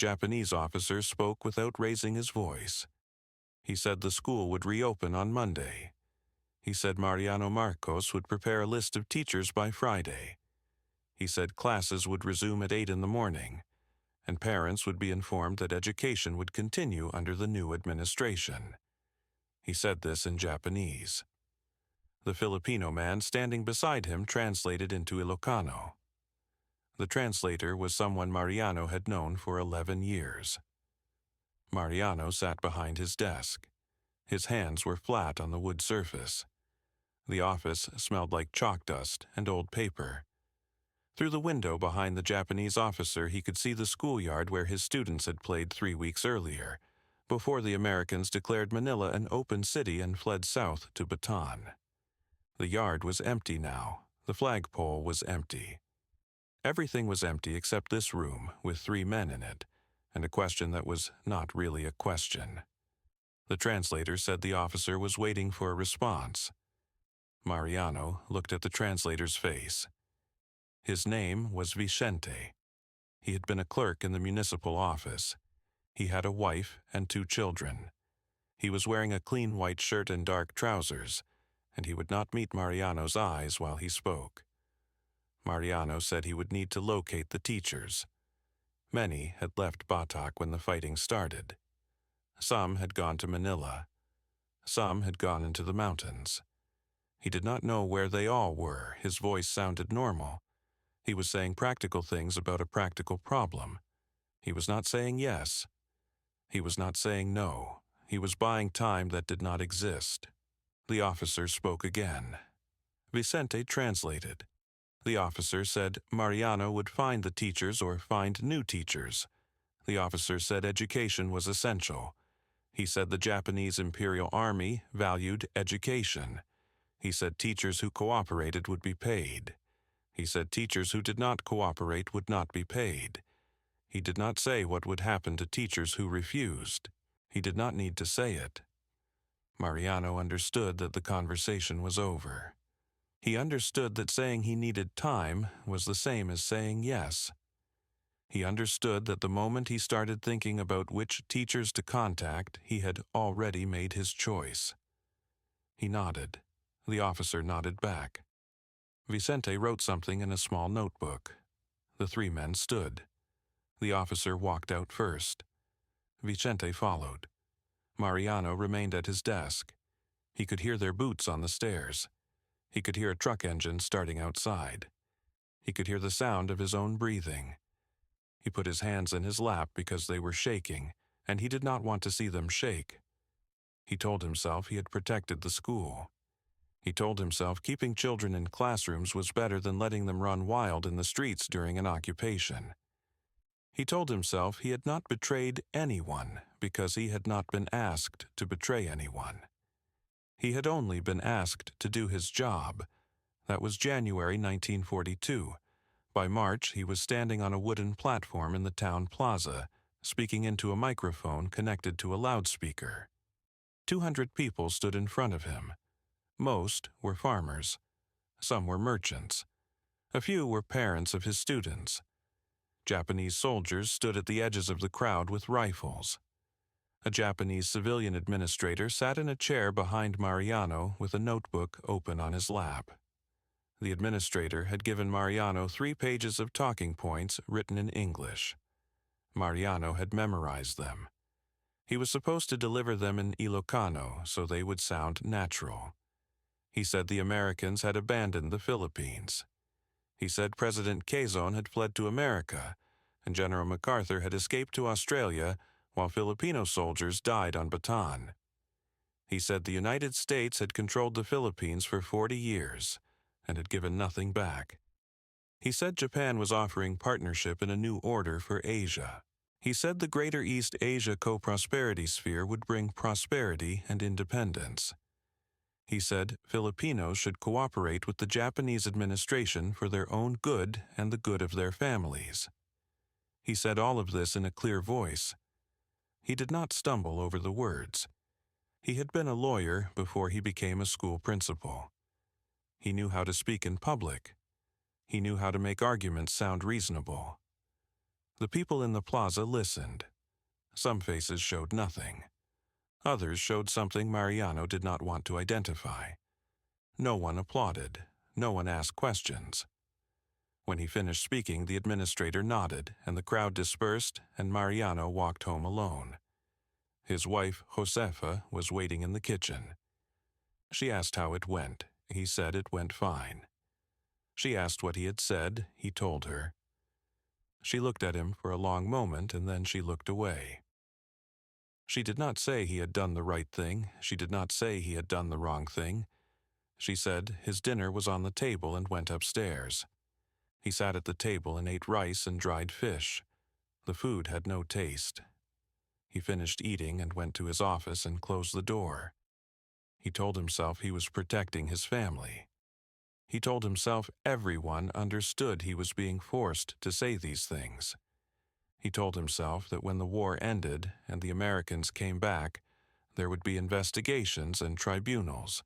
Japanese officer spoke without raising his voice. He said the school would reopen on Monday. He said Mariano Marcos would prepare a list of teachers by Friday. He said classes would resume at 8 in the morning, and parents would be informed that education would continue under the new administration. He said this in Japanese. The Filipino man standing beside him translated into Ilocano. The translator was someone Mariano had known for 11 years. Mariano sat behind his desk. His hands were flat on the wood surface. The office smelled like chalk dust and old paper. Through the window behind the Japanese officer, he could see the schoolyard where his students had played 3 weeks earlier, before the Americans declared Manila an open city and fled south to Bataan. The yard was empty now. The flagpole was empty. Everything was empty except this room with 3 men in it, and a question that was not really a question. The translator said the officer was waiting for a response. Mariano looked at the translator's face. His name was Vicente. He had been a clerk in the municipal office. He had a wife and 2 children. He was wearing a clean white shirt and dark trousers, and he would not meet Mariano's eyes while he spoke. Mariano said he would need to locate the teachers. Many had left Batak when the fighting started. Some had gone to Manila. Some had gone into the mountains. He did not know where they all were. His voice sounded normal. He was saying practical things about a practical problem. He was not saying yes. He was not saying no. He was buying time that did not exist. The officer spoke again. Vicente translated. The officer said Mariano would find the teachers or find new teachers. The officer said education was essential. He said the Japanese Imperial Army valued education. He said teachers who cooperated would be paid. He said teachers who did not cooperate would not be paid. He did not say what would happen to teachers who refused. He did not need to say it. Mariano understood that the conversation was over. He understood that saying he needed time was the same as saying yes. He understood that the moment he started thinking about which teachers to contact, he had already made his choice. He nodded. The officer nodded back. Vicente wrote something in a small notebook. The 3 men stood. The officer walked out first. Vicente followed. Mariano remained at his desk. He could hear their boots on the stairs. He could hear a truck engine starting outside. He could hear the sound of his own breathing. He put his hands in his lap because they were shaking, and he did not want to see them shake. He told himself he had protected the school. He told himself keeping children in classrooms was better than letting them run wild in the streets during an occupation. He told himself he had not betrayed anyone because he had not been asked to betray anyone. He had only been asked to do his job. That was January 1942. By March, he was standing on a wooden platform in the town plaza, speaking into a microphone connected to a loudspeaker. 200 people stood in front of him. Most were farmers. Some were merchants. A few were parents of his students. Japanese soldiers stood at the edges of the crowd with rifles. A Japanese civilian administrator sat in a chair behind Mariano with a notebook open on his lap. The administrator had given Mariano 3 pages of talking points written in English. Mariano had memorized them. He was supposed to deliver them in Ilocano so they would sound natural. He said the Americans had abandoned the Philippines. He said President Quezon had fled to America, and General MacArthur had escaped to Australia while Filipino soldiers died on Bataan. He said the United States had controlled the Philippines for 40 years and had given nothing back. He said Japan was offering partnership in a new order for Asia. He said the Greater East Asia Co-Prosperity Sphere would bring prosperity and independence. He said Filipinos should cooperate with the Japanese administration for their own good and the good of their families. He said all of this in a clear voice. He did not stumble over the words. He had been a lawyer before he became a school principal. He knew how to speak in public. He knew how to make arguments sound reasonable. The people in the plaza listened. Some faces showed nothing. Others showed something Mariano did not want to identify. No one applauded. No one asked questions. When he finished speaking, the administrator nodded, and the crowd dispersed, and Mariano walked home alone. His wife, Josefa, was waiting in the kitchen. She asked how it went. He said it went fine. She asked what he had said. He told her. She looked at him for a long moment, and then she looked away. She did not say he had done the right thing. She did not say he had done the wrong thing. She said his dinner was on the table and went upstairs. He sat at the table and ate rice and dried fish. The food had no taste. He finished eating and went to his office and closed the door. He told himself he was protecting his family. He told himself everyone understood he was being forced to say these things. He told himself that when the war ended and the Americans came back, there would be investigations and tribunals,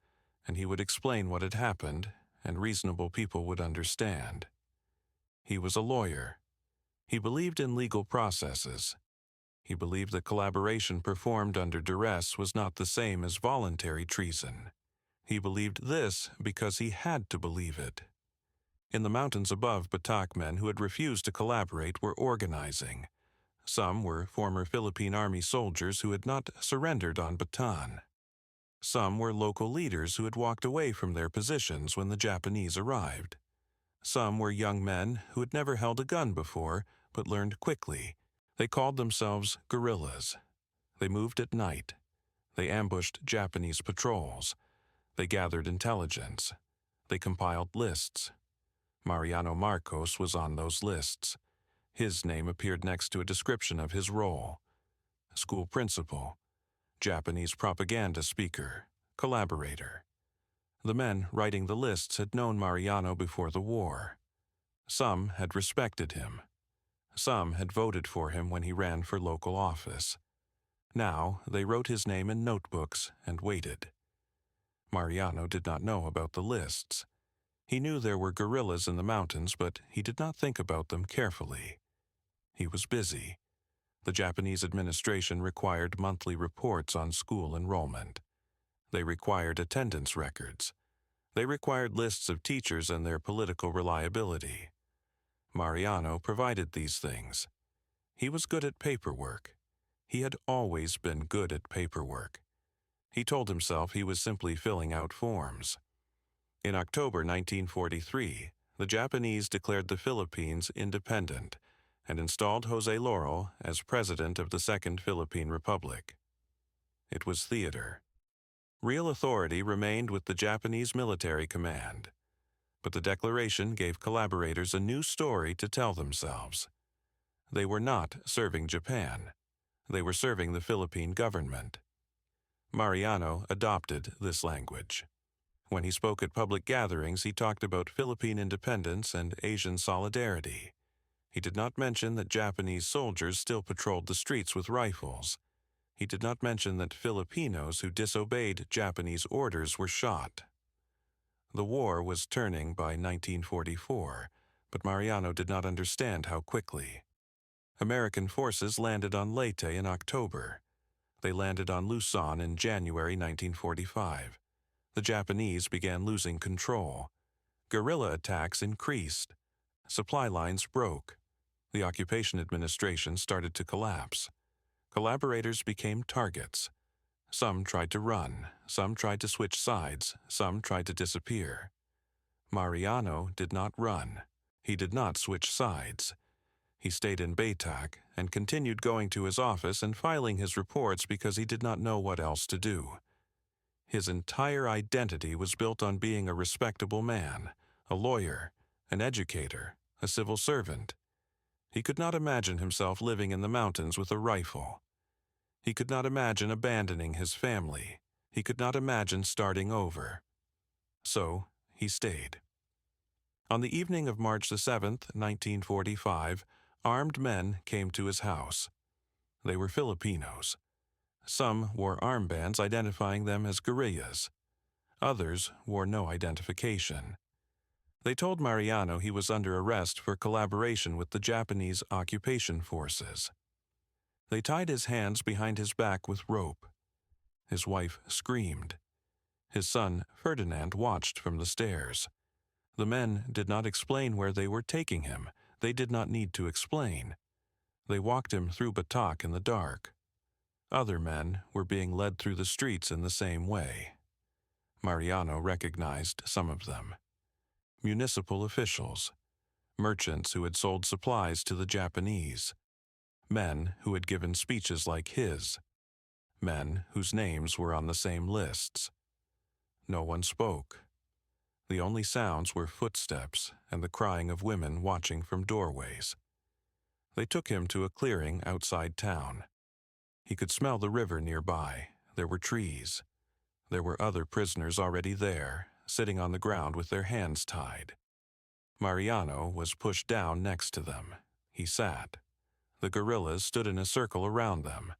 and he would explain what had happened, and reasonable people would understand. He was a lawyer. He believed in legal processes. He believed that collaboration performed under duress was not the same as voluntary treason. He believed this because he had to believe it. In the mountains above, Batak men who had refused to collaborate were organizing. Some were former Philippine Army soldiers who had not surrendered on Bataan. Some were local leaders who had walked away from their positions when the Japanese arrived. Some were young men who had never held a gun before, but learned quickly. They called themselves guerrillas. They moved at night. They ambushed Japanese patrols. They gathered intelligence. They compiled lists. Mariano Marcos was on those lists. His name appeared next to a description of his role. School principal, Japanese propaganda speaker, collaborator. The men writing the lists had known Mariano before the war. Some had respected him. Some had voted for him when he ran for local office. Now they wrote his name in notebooks and waited. Mariano did not know about the lists. He knew there were guerrillas in the mountains, but he did not think about them carefully. He was busy. The Japanese administration required monthly reports on school enrollment. They required attendance records. They required lists of teachers and their political reliability. Mariano provided these things. He was good at paperwork. He had always been good at paperwork. He told himself he was simply filling out forms. In October 1943, the Japanese declared the Philippines independent and installed José Laurel as president of the Second Philippine Republic. It was theater. Real authority remained with the Japanese military command, but the declaration gave collaborators a new story to tell themselves. They were not serving Japan. They were serving the Philippine government. Mariano adopted this language. When he spoke at public gatherings, he talked about Philippine independence and Asian solidarity. He did not mention that Japanese soldiers still patrolled the streets with rifles. He did not mention that Filipinos who disobeyed Japanese orders were shot. The war was turning by 1944, but Mariano did not understand how quickly. American forces landed on Leyte in October. They landed on Luzon in January 1945. The Japanese began losing control. Guerrilla attacks increased. Supply lines broke. The occupation administration started to collapse. Collaborators became targets. Some tried to run. Some tried to switch sides. Some tried to disappear. Mariano did not run. He did not switch sides. He stayed in Batak and continued going to his office and filing his reports because he did not know what else to do. His entire identity was built on being a respectable man, a lawyer, an educator, a civil servant. He could not imagine himself living in the mountains with a rifle. He could not imagine abandoning his family. He could not imagine starting over. So he stayed. On the evening of March 7th, 1945, armed men came to his house. They were Filipinos. Some wore armbands identifying them as guerrillas. Others wore no identification. They told Mariano he was under arrest for collaboration with the Japanese occupation forces. They tied his hands behind his back with rope. His wife screamed. His son, Ferdinand, watched from the stairs. The men did not explain where they were taking him. They did not need to explain. They walked him through Batak in the dark. Other men were being led through the streets in the same way. Mariano recognized some of them. Municipal officials, merchants who had sold supplies to the Japanese, men who had given speeches like his, men whose names were on the same lists. No one spoke. The only sounds were footsteps and the crying of women watching from doorways. They took him to a clearing outside town. He could smell the river nearby. There were trees. There were other prisoners already there, sitting on the ground with their hands tied. Mariano was pushed down next to them. He sat. The guerrillas stood in a circle around them.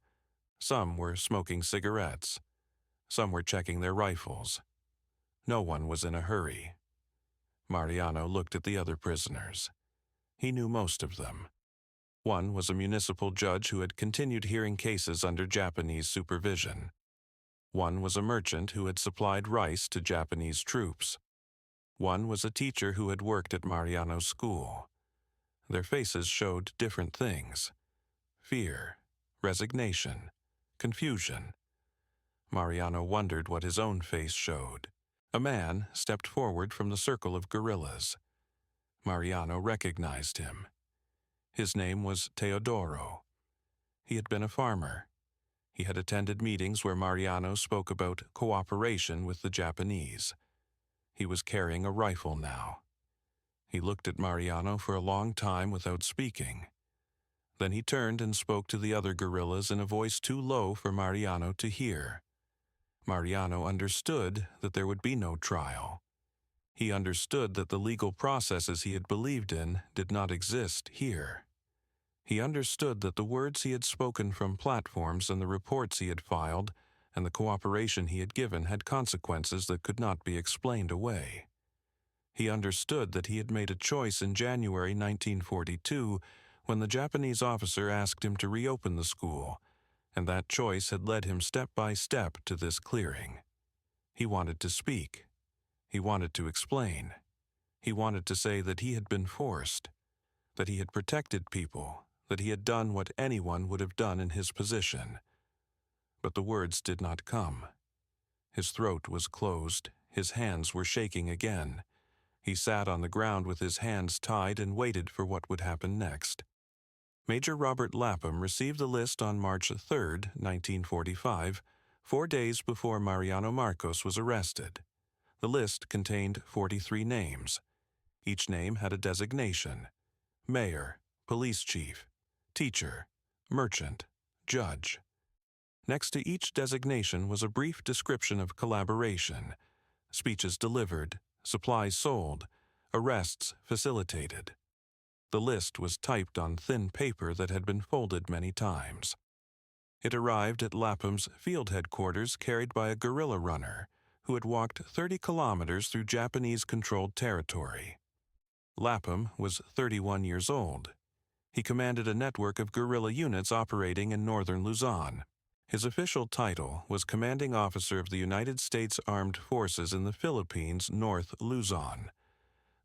Some were smoking cigarettes. Some were checking their rifles. No one was in a hurry. Mariano looked at the other prisoners. He knew most of them. One was a municipal judge who had continued hearing cases under Japanese supervision. One was a merchant who had supplied rice to Japanese troops. One was a teacher who had worked at Mariano's school. Their faces showed different things: fear, resignation, confusion. Mariano wondered what his own face showed. A man stepped forward from the circle of guerrillas. Mariano recognized him. His name was Teodoro. He had been a farmer. He had attended meetings where Mariano spoke about cooperation with the Japanese. He was carrying a rifle now. He looked at Mariano for a long time without speaking. Then he turned and spoke to the other guerrillas in a voice too low for Mariano to hear. Mariano understood that there would be no trial. He understood that the legal processes he had believed in did not exist here. He understood that the words he had spoken from platforms and the reports he had filed and the cooperation he had given had consequences that could not be explained away. He understood that he had made a choice in January 1942 when the Japanese officer asked him to reopen the school, and that choice had led him step by step to this clearing. He wanted to speak. He wanted to explain. He wanted to say that he had been forced, that he had protected people, that he had done what anyone would have done in his position. But the words did not come. His throat was closed. His hands were shaking again. He sat on the ground with his hands tied and waited for what would happen next. Major Robert Lapham received the list on March 3, 1945, 4 days before Mariano Marcos was arrested. The list contained 43 names. Each name had a designation: mayor, police chief, teacher, merchant, judge. Next to each designation was a brief description of collaboration: speeches delivered, supplies sold, arrests facilitated. The list was typed on thin paper that had been folded many times. It arrived at Lapham's field headquarters carried by a guerrilla runner who had walked 30 kilometers through Japanese-controlled territory. Lapham was 31 years old. He commanded a network of guerrilla units operating in northern Luzon. His official title was Commanding Officer of the United States Armed Forces in the Philippines, North Luzon.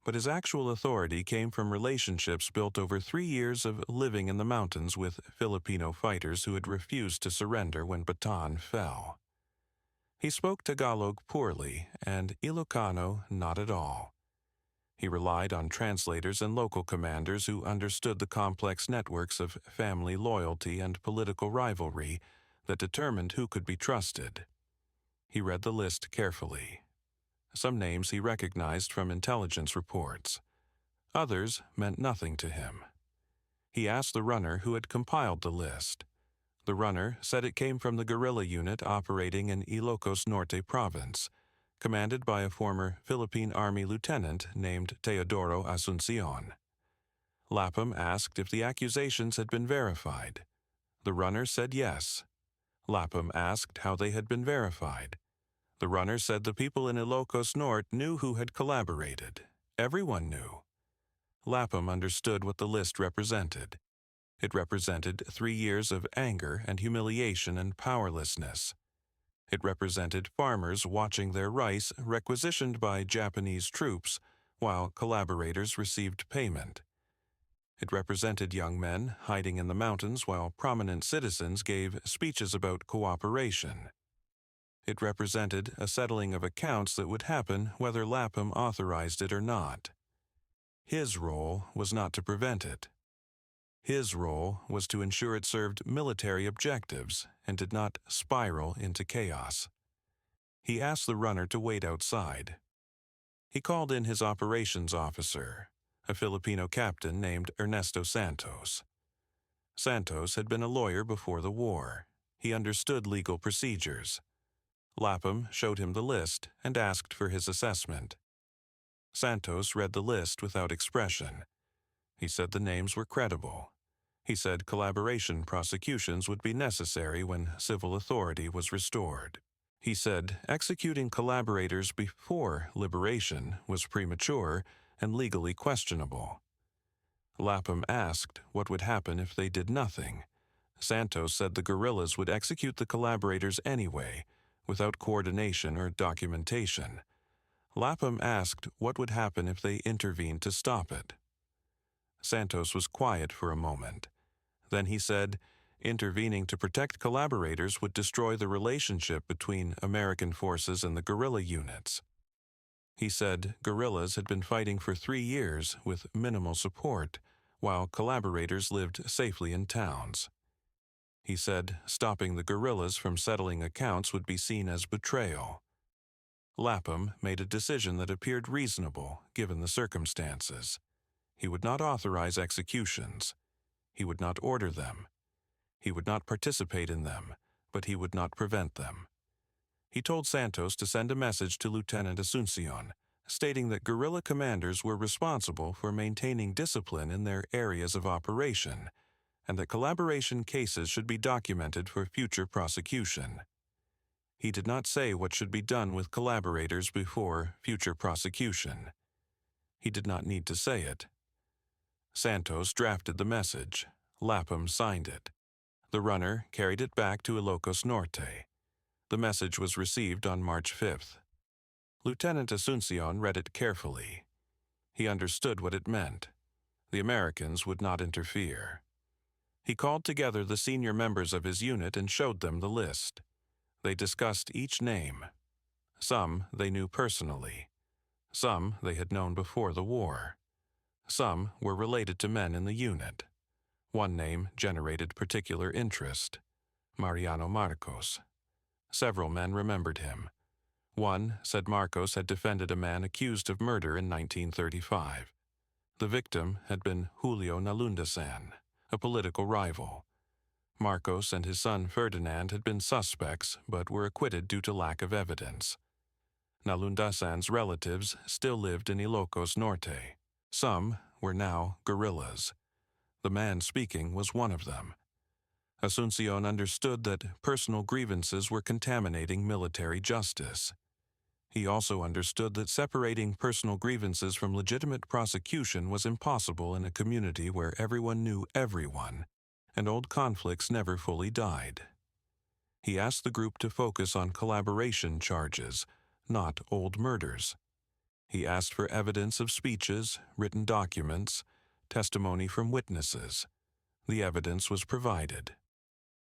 But his actual authority came from relationships built over 3 years of living in the mountains with Filipino fighters who had refused to surrender when Bataan fell. He spoke Tagalog poorly and Ilocano not at all. He relied on translators and local commanders who understood the complex networks of family loyalty and political rivalry that determined who could be trusted. He read the list carefully. Some names he recognized from intelligence reports. Others meant nothing to him. He asked the runner who had compiled the list. The runner said it came from the guerrilla unit operating in Ilocos Norte province, commanded by a former Philippine Army lieutenant named Teodoro Asuncion. Lapham asked if the accusations had been verified. The runner said yes. Lapham asked how they had been verified. The runner said the people in Ilocos Norte knew who had collaborated. Everyone knew. Lapham understood what the list represented. It represented 3 years of anger and humiliation and powerlessness. It represented farmers watching their rice requisitioned by Japanese troops while collaborators received payment. It represented young men hiding in the mountains while prominent citizens gave speeches about cooperation. It represented a settling of accounts that would happen whether Lapham authorized it or not. His role was not to prevent it. His role was to ensure it served military objectives and did not spiral into chaos. He asked the runner to wait outside. He called in his operations officer, a Filipino captain named Ernesto Santos. Santos had been a lawyer before the war. He understood legal procedures. Lapham showed him the list and asked for his assessment. Santos read the list without expression. He said the names were credible. He said collaboration prosecutions would be necessary when civil authority was restored. He said executing collaborators before liberation was premature and legally questionable. Lapham asked what would happen if they did nothing. Santos said the guerrillas would execute the collaborators anyway, without coordination or documentation. Lapham asked what would happen if they intervened to stop it. Santos was quiet for a moment. Then he said, intervening to protect collaborators would destroy the relationship between American forces and the guerrilla units. He said guerrillas had been fighting for 3 years with minimal support, while collaborators lived safely in towns. He said stopping the guerrillas from settling accounts would be seen as betrayal. Lapham made a decision that appeared reasonable given the circumstances. He would not authorize executions. He would not order them. He would not participate in them, but he would not prevent them. He told Santos to send a message to Lieutenant Asuncion, stating that guerrilla commanders were responsible for maintaining discipline in their areas of operation, and that collaboration cases should be documented for future prosecution. He did not say what should be done with collaborators before future prosecution. He did not need to say it. Santos drafted the message. Lapham signed it. The runner carried it back to Ilocos Norte. The message was received on March 5th. Lieutenant Asuncion read it carefully. He understood what it meant. The Americans would not interfere. He called together the senior members of his unit and showed them the list. They discussed each name. Some they knew personally. Some they had known before the war. Some were related to men in the unit. One name generated particular interest: Mariano Marcos. Several men remembered him. One said Marcos had defended a man accused of murder in 1935. The victim had been Julio Nalundasan, a political rival. Marcos and his son Ferdinand had been suspects but were acquitted due to lack of evidence. Nalundasan's relatives still lived in Ilocos Norte. Some were now guerrillas. The man speaking was one of them. Asuncion understood that personal grievances were contaminating military justice. He also understood that separating personal grievances from legitimate prosecution was impossible in a community where everyone knew everyone, and old conflicts never fully died. He asked the group to focus on collaboration charges, not old murders. He asked for evidence of speeches, written documents, testimony from witnesses. The evidence was provided.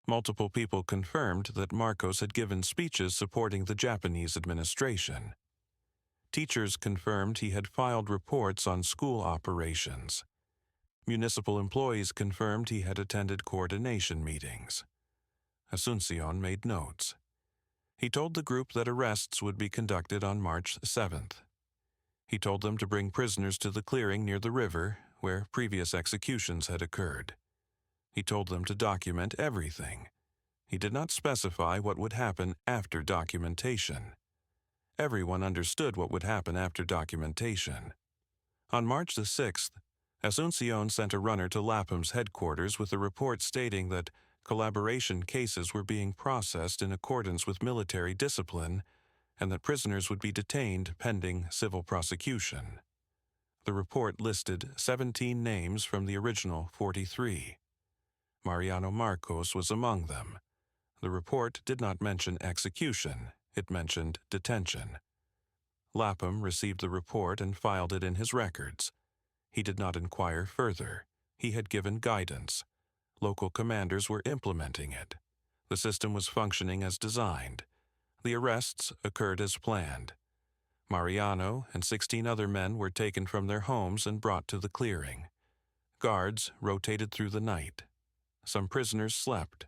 Multiple people confirmed that Marcos had given speeches supporting the Japanese administration. Teachers confirmed he had filed reports on school operations. Municipal employees confirmed he had attended coordination meetings. Asuncion made notes. He told the group that arrests would be conducted on March 7th. He told them to bring prisoners to the clearing near the river where previous executions had occurred. He told them to document everything. He did not specify what would happen after documentation. Everyone understood what would happen after documentation. On March the 6th, Asuncion sent a runner to Lapham's headquarters with a report stating that collaboration cases were being processed in accordance with military discipline and that prisoners would be detained pending civil prosecution. The report listed 17 names from the original 43. Mariano Marcos was among them. The report did not mention execution, it mentioned detention. Lapham received the report and filed it in his records. He did not inquire further. He had given guidance. Local commanders were implementing it. The system was functioning as designed. The arrests occurred as planned. Mariano and 16 other men were taken from their homes and brought to the clearing. Guards rotated through the night. Some prisoners slept.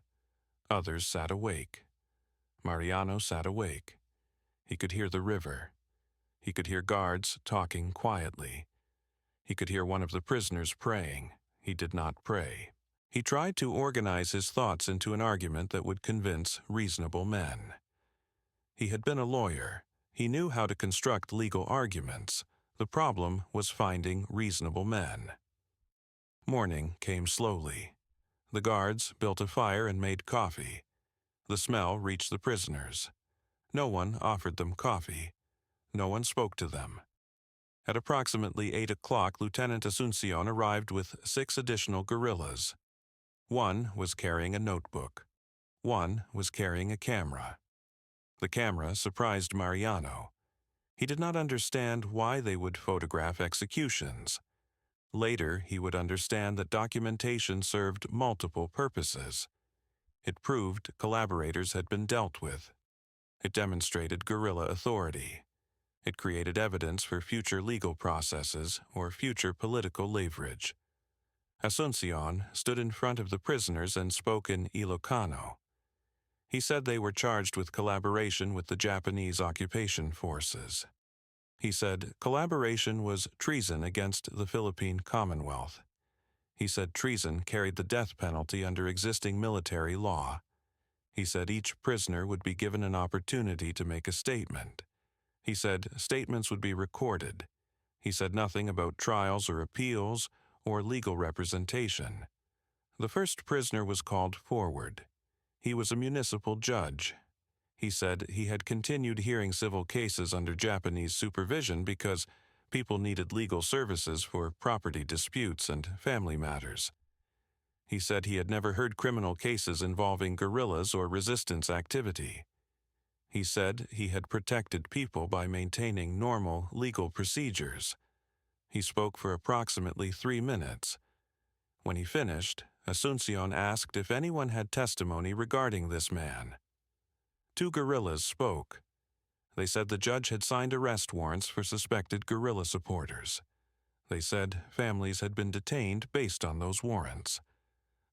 Others sat awake. Mariano sat awake. He could hear the river. He could hear guards talking quietly. He could hear one of the prisoners praying. He did not pray. He tried to organize his thoughts into an argument that would convince reasonable men. He had been a lawyer. He knew how to construct legal arguments. The problem was finding reasonable men. Morning came slowly. The guards built a fire and made coffee. The smell reached the prisoners. No one offered them coffee. No one spoke to them. At approximately 8 o'clock, Lieutenant Asuncion arrived with 6 additional guerrillas. One was carrying a notebook. One was carrying a camera. The camera surprised Mariano. He did not understand why they would photograph executions. Later, he would understand that documentation served multiple purposes. It proved collaborators had been dealt with. It demonstrated guerrilla authority. It created evidence for future legal processes or future political leverage. Asuncion stood in front of the prisoners and spoke in Ilocano. He said they were charged with collaboration with the Japanese occupation forces. He said collaboration was treason against the Philippine Commonwealth. He said treason carried the death penalty under existing military law. He said each prisoner would be given an opportunity to make a statement. He said statements would be recorded. He said nothing about trials or appeals or legal representation. The first prisoner was called forward. He was a municipal judge. He said he had continued hearing civil cases under Japanese supervision because people needed legal services for property disputes and family matters. He said he had never heard criminal cases involving guerrillas or resistance activity. He said he had protected people by maintaining normal legal procedures. He spoke for approximately 3 minutes. When he finished, Asuncion asked if anyone had testimony regarding this man. 2 guerrillas spoke. They said the judge had signed arrest warrants for suspected guerrilla supporters. They said families had been detained based on those warrants.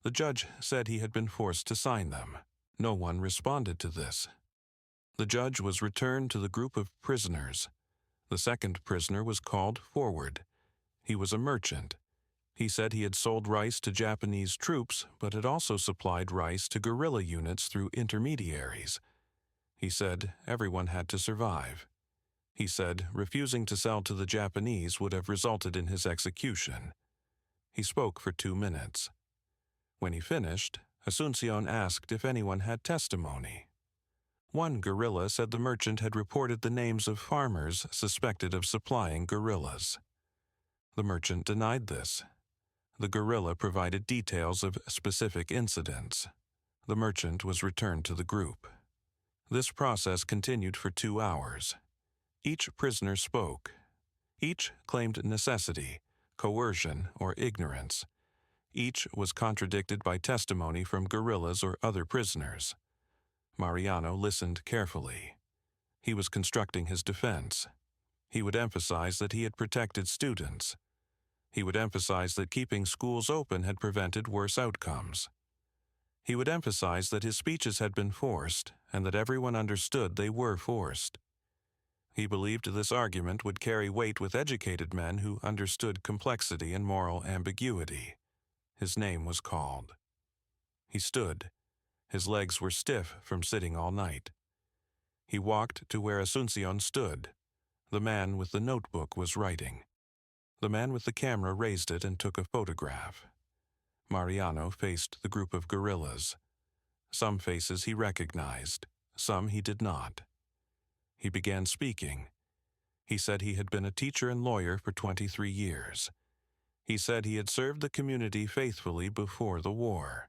The judge said he had been forced to sign them. No one responded to this. The judge was returned to the group of prisoners. The second prisoner was called forward. He was a merchant. He said he had sold rice to Japanese troops, but had also supplied rice to guerrilla units through intermediaries. He said everyone had to survive. He said refusing to sell to the Japanese would have resulted in his execution. He spoke for 2 minutes. When he finished, Asuncion asked if anyone had testimony. One guerrilla said the merchant had reported the names of farmers suspected of supplying guerrillas. The merchant denied this. The guerrilla provided details of specific incidents. The merchant was returned to the group. This process continued for 2 hours. Each prisoner spoke. Each claimed necessity, coercion, or ignorance. Each was contradicted by testimony from guerrillas or other prisoners. Mariano listened carefully. He was constructing his defense. He would emphasize that he had protected students. He would emphasize that keeping schools open had prevented worse outcomes. He would emphasize that his speeches had been forced and that everyone understood they were forced. He believed this argument would carry weight with educated men who understood complexity and moral ambiguity. His name was called. He stood. His legs were stiff from sitting all night. He walked to where Asuncion stood. The man with the notebook was writing. The man with the camera raised it and took a photograph. Mariano faced the group of guerrillas. Some faces he recognized, some he did not. He began speaking. He said he had been a teacher and lawyer for 23 years. He said he had served the community faithfully before the war.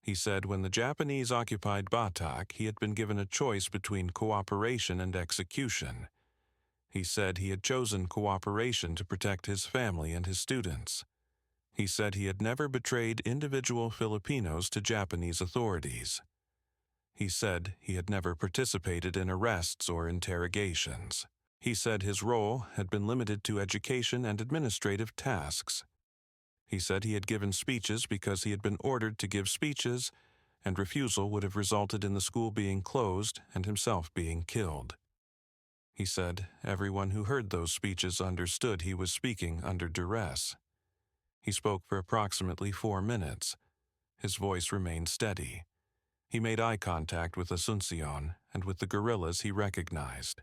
He said when the Japanese occupied Batak, he had been given a choice between cooperation and execution. He said he had chosen cooperation to protect his family and his students. He said he had never betrayed individual Filipinos to Japanese authorities. He said he had never participated in arrests or interrogations. He said his role had been limited to education and administrative tasks. He said he had given speeches because he had been ordered to give speeches, and refusal would have resulted in the school being closed and himself being killed. He said everyone who heard those speeches understood he was speaking under duress. He spoke for approximately 4 minutes. His voice remained steady. He made eye contact with Asuncion and with the guerrillas he recognized.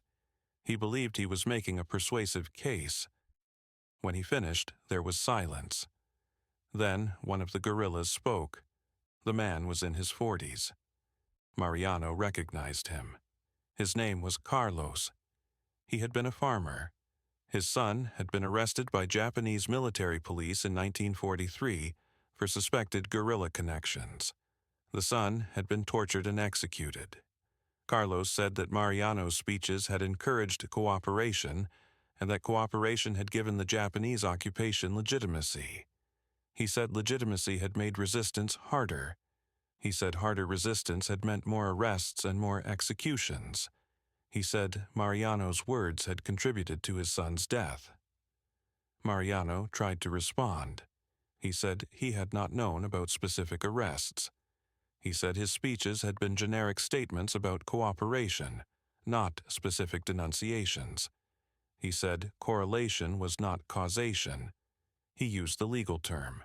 He believed he was making a persuasive case. When he finished, there was silence. Then one of the guerrillas spoke. The man was in his 40s. Mariano recognized him. His name was Carlos. He had been a farmer. His son had been arrested by Japanese military police in 1943 for suspected guerrilla connections. The son had been tortured and executed. Carlos said that Mariano's speeches had encouraged cooperation and that cooperation had given the Japanese occupation legitimacy. He said legitimacy had made resistance harder. He said harder resistance had meant more arrests and more executions. He said Mariano's words had contributed to his son's death. Mariano tried to respond. He said he had not known about specific arrests. He said his speeches had been generic statements about cooperation, not specific denunciations. He said correlation was not causation. He used the legal term.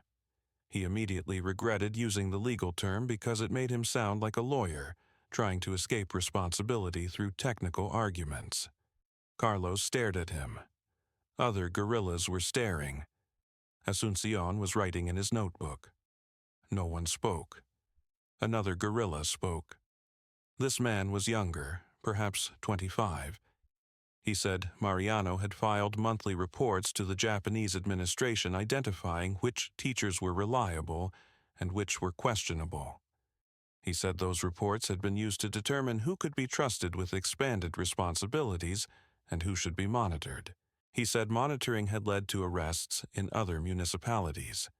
He immediately regretted using the legal term because it made him sound like a lawyer, trying to escape responsibility through technical arguments. Carlos stared at him. Other guerrillas were staring. Asuncion was writing in his notebook. No one spoke. Another guerrilla spoke. This man was younger, perhaps 25. He said Mariano had filed monthly reports to the Japanese administration identifying which teachers were reliable and which were questionable. He said those reports had been used to determine who could be trusted with expanded responsibilities and who should be monitored. He said monitoring had led to arrests in other municipalities.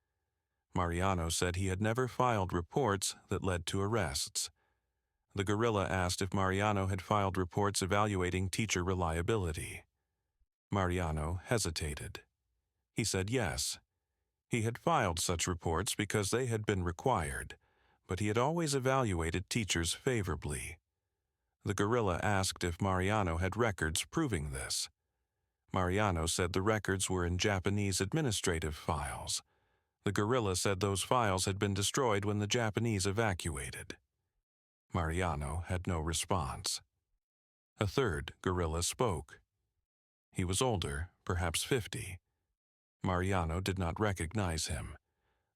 Mariano said he had never filed reports that led to arrests. The guerrilla asked if Mariano had filed reports evaluating teacher reliability. Mariano hesitated. He said yes. He had filed such reports because they had been required, but he had always evaluated teachers favorably. The guerrilla asked if Mariano had records proving this. Mariano said the records were in Japanese administrative files. The guerrilla said those files had been destroyed when the Japanese evacuated. Mariano had no response. A third guerrilla spoke. He was older, perhaps 50. Mariano did not recognize him.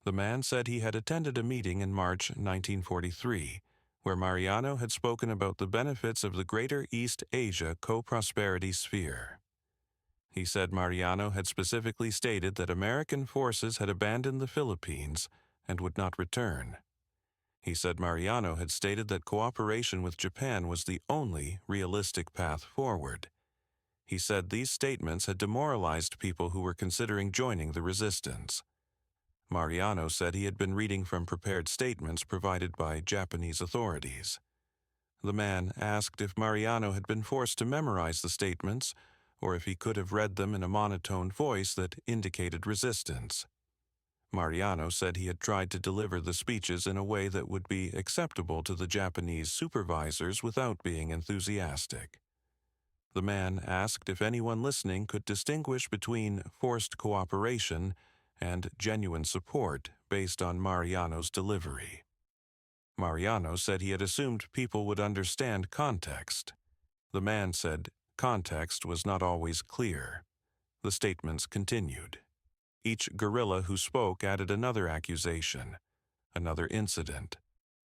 The man said he had attended a meeting in March 1943, where Mariano had spoken about the benefits of the Greater East Asia Co-Prosperity Sphere. He said Mariano had specifically stated that American forces had abandoned the Philippines and would not return. He said Mariano had stated that cooperation with Japan was the only realistic path forward. He said these statements had demoralized people who were considering joining the resistance. Mariano said he had been reading from prepared statements provided by Japanese authorities. The man asked if Mariano had been forced to memorize the statements or if he could have read them in a monotone voice that indicated resistance. Mariano said he had tried to deliver the speeches in a way that would be acceptable to the Japanese supervisors without being enthusiastic. The man asked if anyone listening could distinguish between forced cooperation and genuine support based on Mariano's delivery. Mariano said he had assumed people would understand context. The man said context was not always clear. The statements continued. Each guerrilla who spoke added another accusation, another incident,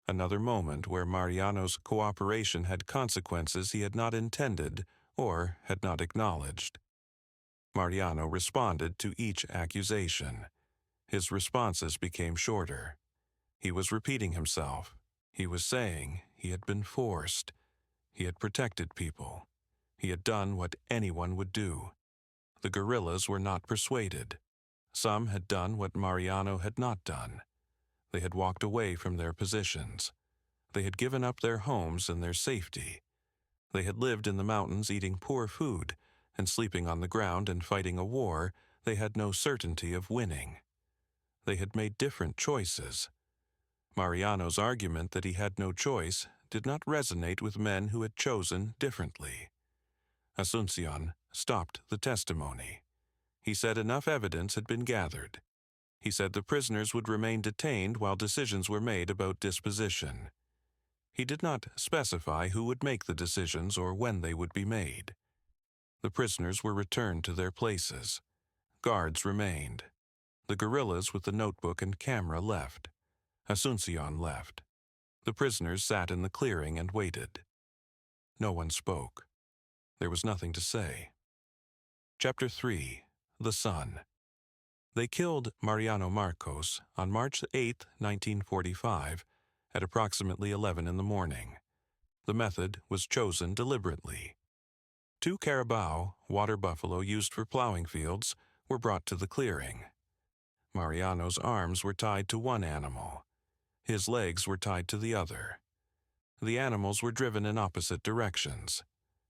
another moment where Mariano's cooperation had consequences he had not intended or had not acknowledged. Mariano responded to each accusation. His responses became shorter. He was repeating himself. He was saying he had been forced. He had protected people. He had done what anyone would do. The guerrillas were not persuaded. Some had done what Mariano had not done. They had walked away from their positions. They had given up their homes and their safety. They had lived in the mountains eating poor food and sleeping on the ground and fighting a war they had no certainty of winning. They had made different choices. Mariano's argument that he had no choice did not resonate with men who had chosen differently. Asuncion stopped the testimony. He said enough evidence had been gathered. He said the prisoners would remain detained while decisions were made about disposition. He did not specify who would make the decisions or when they would be made. The prisoners were returned to their places. Guards remained. The guerrillas with the notebook and camera left. Asuncion left. The prisoners sat in the clearing and waited. No one spoke. There was nothing to say. Chapter 3. The Sun. They killed Mariano Marcos on March 8, 1945, at approximately 11 in the morning. The method was chosen deliberately. 2 carabao, water buffalo used for plowing fields, were brought to the clearing. Mariano's arms were tied to one animal. His legs were tied to the other. The animals were driven in opposite directions.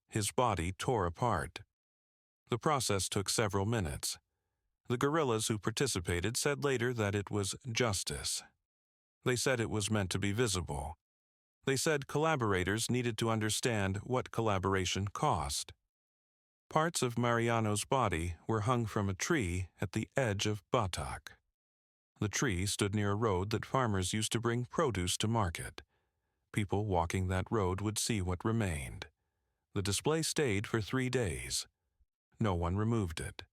His body tore apart. The process took several minutes. The guerrillas who participated said later that it was justice. They said it was meant to be visible. They said collaborators needed to understand what collaboration cost. Parts of Mariano's body were hung from a tree at the edge of Batak. The tree stood near a road that farmers used to bring produce to market. People walking that road would see what remained. The display stayed for 3 days. No one removed it.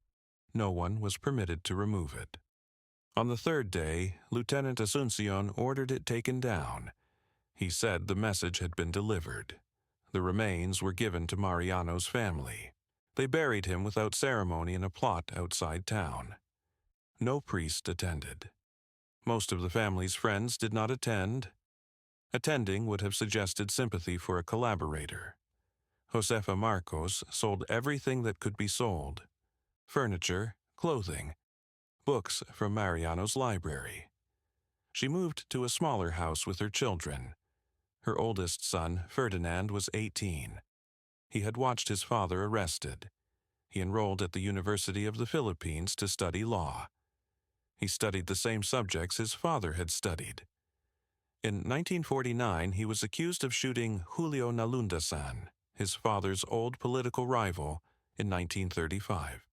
No one was permitted to remove it. On the 3rd day, Lieutenant Asuncion ordered it taken down. He said the message had been delivered. The remains were given to Mariano's family. They buried him without ceremony in a plot outside town. No priest attended. Most of the family's friends did not attend. Attending would have suggested sympathy for a collaborator. Josefa Marcos sold everything that could be sold: furniture, clothing, books from Mariano's library. She moved to a smaller house with her children. Her oldest son, Ferdinand, was 18. He had watched his father arrested. He enrolled at the University of the Philippines to study law. He studied the same subjects his father had studied. In 1949, he was accused of shooting Julio Nalundasan, his father's old political rival, in 1935.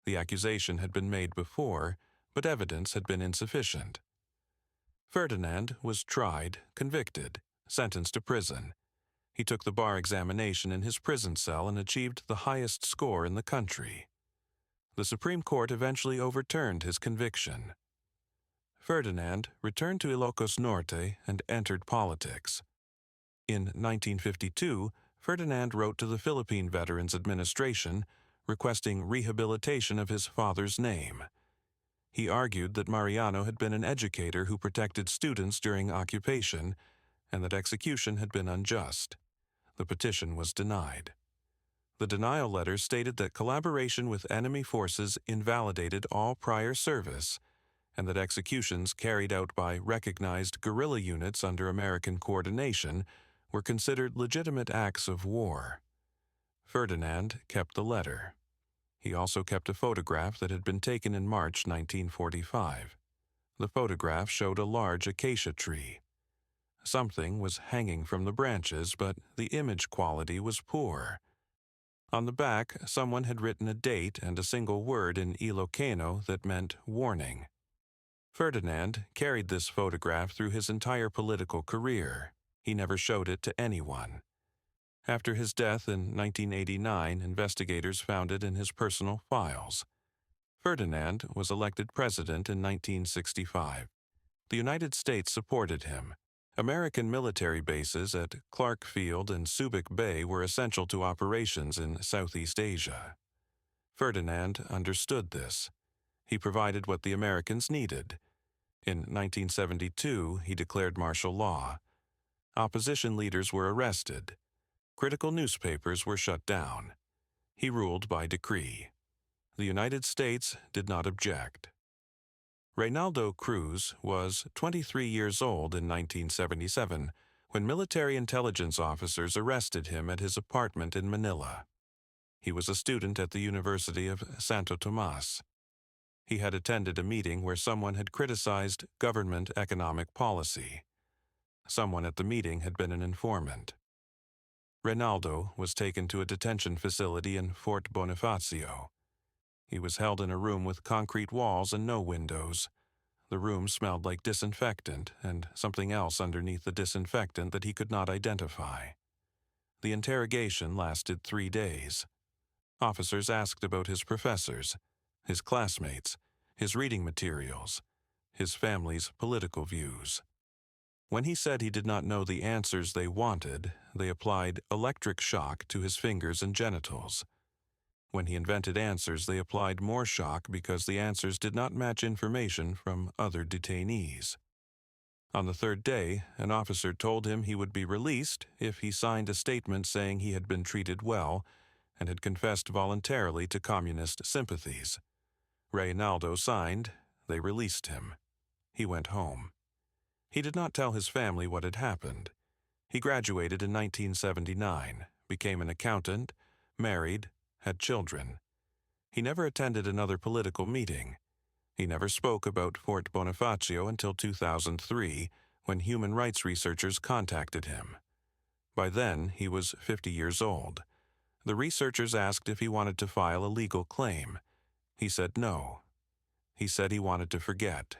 The accusation had been made before, but evidence had been insufficient. Ferdinand was tried, convicted, sentenced to prison. He took the bar examination in his prison cell and achieved the highest score in the country. The Supreme Court eventually overturned his conviction. Ferdinand returned to Ilocos Norte and entered politics. In 1952, Ferdinand wrote to the Philippine Veterans Administration requesting rehabilitation of his father's name. He argued that Mariano had been an educator who protected students during occupation and that execution had been unjust. The petition was denied. The denial letter stated that collaboration with enemy forces invalidated all prior service and that executions carried out by recognized guerrilla units under American coordination were considered legitimate acts of war. Ferdinand kept the letter. He also kept a photograph that had been taken in March 1945. The photograph showed a large acacia tree. Something was hanging from the branches, but the image quality was poor. On the back, someone had written a date and a single word in Ilocano that meant warning. Ferdinand carried this photograph through his entire political career. He never showed it to anyone. After his death in 1989, investigators found it in his personal files. Ferdinand was elected president in 1965. The United States supported him. American military bases at Clark Field and Subic Bay were essential to operations in Southeast Asia. Ferdinand understood this. He provided what the Americans needed. In 1972, he declared martial law. Opposition leaders were arrested. Critical newspapers were shut down. He ruled by decree. The United States did not object. Reynaldo Cruz was 23 years old in 1977 when military intelligence officers arrested him at his apartment in Manila. He was a student at the University of Santo Tomas. He had attended a meeting where someone had criticized government economic policy. Someone at the meeting had been an informant. Reynaldo was taken to a detention facility in Fort Bonifacio. He was held in a room with concrete walls and no windows. The room smelled like disinfectant and something else underneath the disinfectant that he could not identify. The interrogation lasted 3 days. Officers asked about his professors, his classmates, his reading materials, his family's political views. When he said he did not know the answers they wanted, they applied electric shock to his fingers and genitals. When he invented answers, they applied more shock because the answers did not match information from other detainees. On the 3rd day, an officer told him he would be released if he signed a statement saying he had been treated well and had confessed voluntarily to communist sympathies. Reynaldo signed. They released him. He went home. He did not tell his family what had happened. He graduated in 1979, became an accountant, married, had children. He never attended another political meeting. He never spoke about Fort Bonifacio until 2003, when human rights researchers contacted him. By then, he was 50 years old. The researchers asked if he wanted to file a legal claim. He said no. He said he wanted to forget.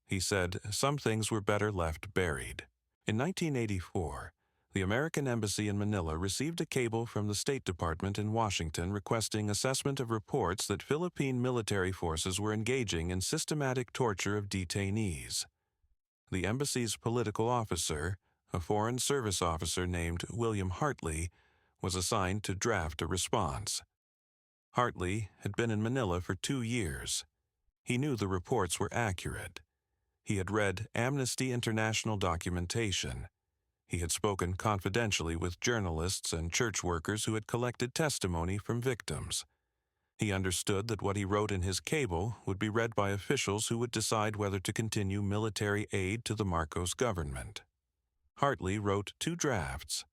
He said some things were better left buried. In 1984, the American Embassy in Manila received a cable from the State Department in Washington requesting assessment of reports that Philippine military forces were engaging in systematic torture of detainees. The embassy's political officer, a Foreign Service officer named William Hartley, was assigned to draft a response. Hartley had been in Manila for 2 years. He knew the reports were accurate. He had read Amnesty International documentation. He had spoken confidentially with journalists and church workers who had collected testimony from victims. He understood that what he wrote in his cable would be read by officials who would decide whether to continue military aid to the Marcos government. Hartley wrote 2 drafts.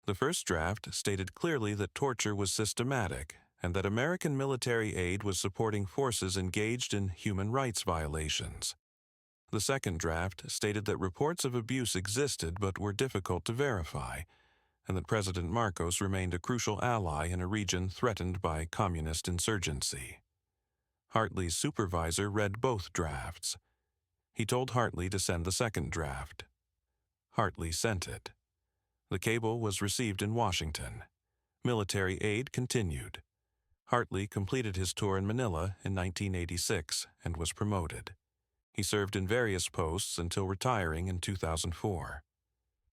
The first draft stated clearly that torture was systematic and that American military aid was supporting forces engaged in human rights violations. The second draft stated that reports of abuse existed but were difficult to verify, and that President Marcos remained a crucial ally in a region threatened by communist insurgency. Hartley's supervisor read both drafts. He told Hartley to send the second draft. Hartley sent it. The cable was received in Washington. Military aid continued. Hartley completed his tour in Manila in 1986 and was promoted. He served in various posts until retiring in 2004.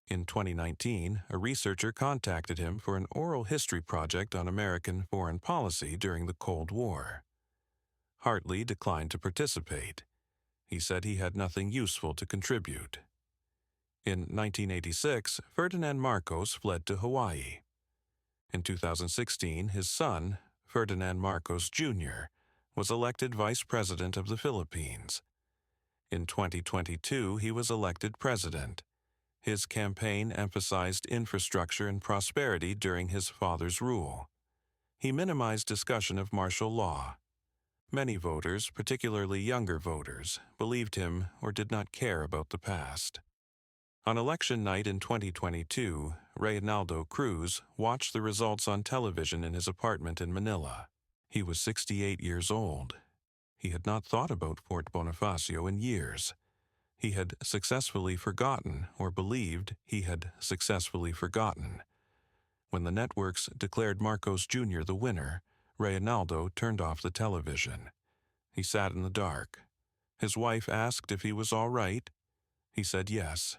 In 2019, a researcher contacted him for an oral history project on American foreign policy during the Cold War. Hartley declined to participate. He said he had nothing useful to contribute. In 1986, Ferdinand Marcos fled to Hawaii. In 2016, his son, Ferdinand Marcos Junior, was elected Vice President of the Philippines. In 2022, he was elected president. His campaign emphasized infrastructure and prosperity during his father's rule. He minimized discussion of martial law. Many voters, particularly younger voters, believed him or did not care about the past. On election night in 2022, Reynaldo Cruz watched the results on television in his apartment in Manila. He was 68 years old. He had not thought about Fort Bonifacio in years. He had successfully forgotten, or believed he had successfully forgotten. When the networks declared Marcos Jr. the winner, Reynaldo turned off the television. He sat in the dark. His wife asked if he was all right. He said yes.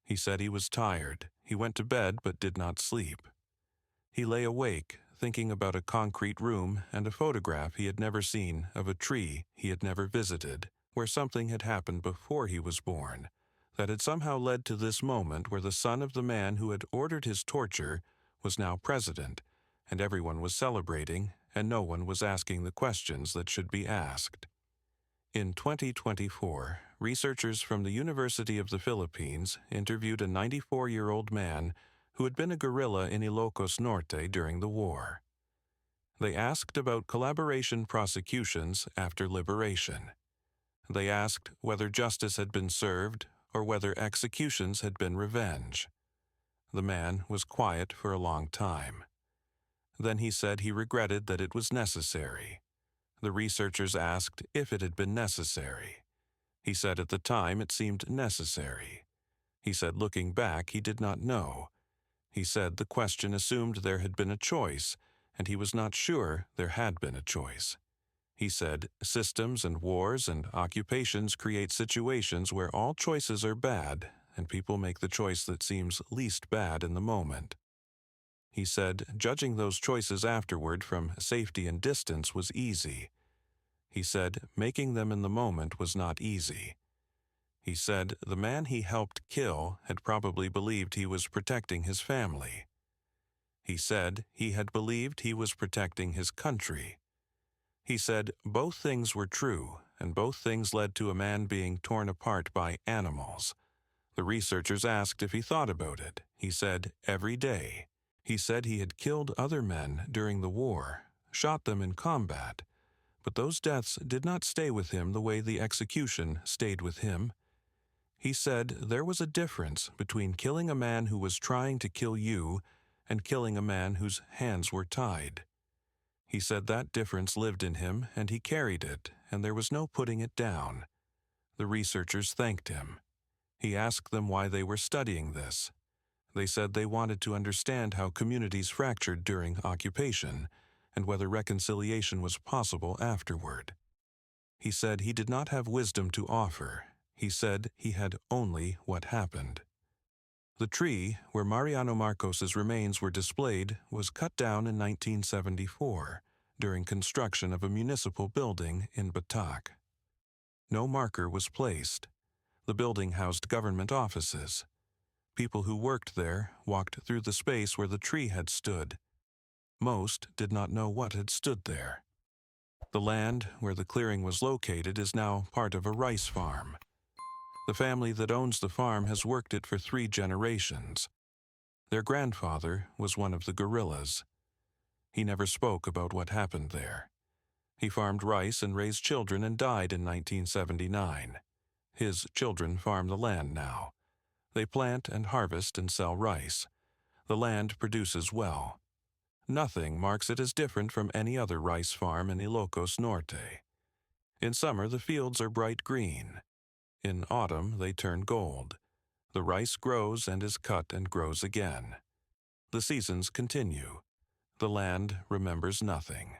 He said he was tired. He went to bed but did not sleep. He lay awake, thinking about a concrete room and a photograph he had never seen of a tree he had never visited, where something had happened before he was born, that had somehow led to this moment where the son of the man who had ordered his torture was now president, and everyone was celebrating, and no one was asking the questions that should be asked. In 2024, researchers from the University of the Philippines interviewed a 94-year-old man who had been a guerrilla in Ilocos Norte during the war. They asked about collaboration prosecutions after liberation. They asked whether justice had been served or whether executions had been revenge. The man was quiet for a long time. Then he said he regretted that it was necessary. The researchers asked if it had been necessary. He said at the time it seemed necessary. He said looking back he did not know. He said the question assumed there had been a choice, and he was not sure there had been a choice. He said systems and wars and occupations create situations where all choices are bad, and people make the choice that seems least bad in the moment. He said judging those choices afterward from safety and distance was easy. He said making them in the moment was not easy. He said the man he helped kill had probably believed he was protecting his family. He said he had believed he was protecting his country. He said both things were true, and both things led to a man being torn apart by animals. The researchers asked if he thought about it. He said every day. He said he had killed other men during the war, shot them in combat, but those deaths did not stay with him the way the execution stayed with him. He said there was a difference between killing a man who was trying to kill you and killing a man whose hands were tied. He said that difference lived in him and he carried it, and there was no putting it down. The researchers thanked him. He asked them why they were studying this. They said they wanted to understand how communities fractured during occupation and whether reconciliation was possible afterward. He said he did not have wisdom to offer. He said he had only what happened. The tree where Mariano Marcos's remains were displayed was cut down in 1974 during construction of a municipal building in Batak. No marker was placed. The building housed government offices. People who worked there walked through the space where the tree had stood. Most did not know what had stood there. The land where the clearing was located is now part of a rice farm. The family that owns the farm has worked it for 3 generations. Their grandfather was one of the guerrillas. He never spoke about what happened there. He farmed rice and raised children and died in 1979. His children farm the land now. They plant and harvest and sell rice. The land produces well. Nothing marks it as different from any other rice farm in Ilocos Norte. In summer, the fields are bright green. In autumn, they turn gold. The rice grows and is cut and grows again. The seasons continue. The land remembers nothing.